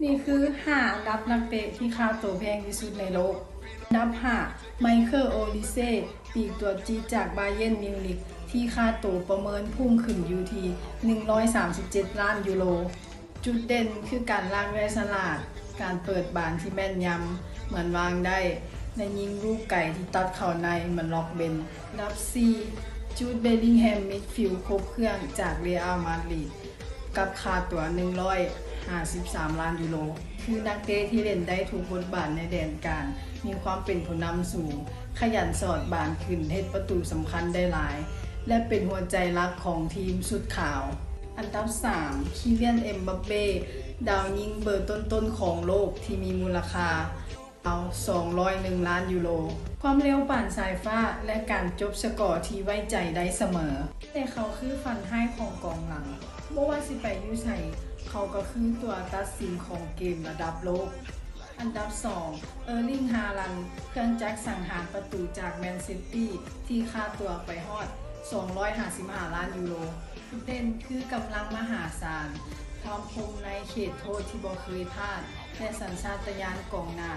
นี่คือ5อันดับนักเตะที่ค่าตัวแพงที่สุดในโลกอันดับ5ไมเคิลโอลิเซ่ปีกตัวจี๊ดจากบาเยิร์นมิวนิกที่ค่าตัวประเมินพุ่งขึ้นอยู่ที่137 ล้านยูโรจุดเด่นคือการลากได้ฉลาดการเปิดบานที่แม่นยำเหมือนวางได้และยิงลูกไก่ที่ตัดเข้าในเหมือนล็อกเบนอันดับ4จูดเบลลิงแฮมมิดฟิลด์ครบเครื่องจากเรอัลมาดริดกับค่าตัว153 ล้านยูโรคือนักเตะที่เล่นได้ทุกบทบาทในแดนกลางมีความเป็นผู้นำสูงขยันสอดบานขึ้นเฮ็ดประตูสำคัญได้หลายและเป็นหัวใจหลักของทีมสุดขาวอันดับ3คิเลียนเอ็มบัปเป้ดาวยิงเบอร์ต้นๆของโลกที่มีมูลค่า201 ล้านยูโรความเร็วป่านสายฟ้าและการจบสกอร์ที่ไว้ใจได้เสมอแต่เขาคือฟันให้ของกองหลังบ่ว่าสิไปอยู่ไสเขาก็คือตัวตัดสินของเกมระดับโลกอันดับ2เออร์ลิงฮาลันด์เครื่องจักรสังหารประตูจากแมนซิตี้ที่ค่าตัวไปฮอด255 ล้านยูโรเด่นคือกำลังมหาศาลความคมในเขตโทษที่บ่เคยพลาดและสัญชาตญาณกองหน้า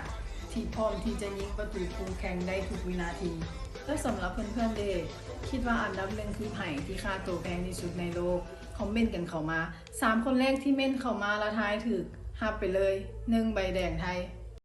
ที่พร้อมที่จะยิงประตูคู่แข่งได้ทุกวินาทีและสำหรับเพื่อนๆเด็กคิดว่าอันดับ1คือไผ่ที่ค่าตัวแพงที่สุดในโลกคอมเมนต์กันเข้ามา3คนแรกที่เม่นเข้ามาและทายถูกรับไปเลย1ใบแดงไทย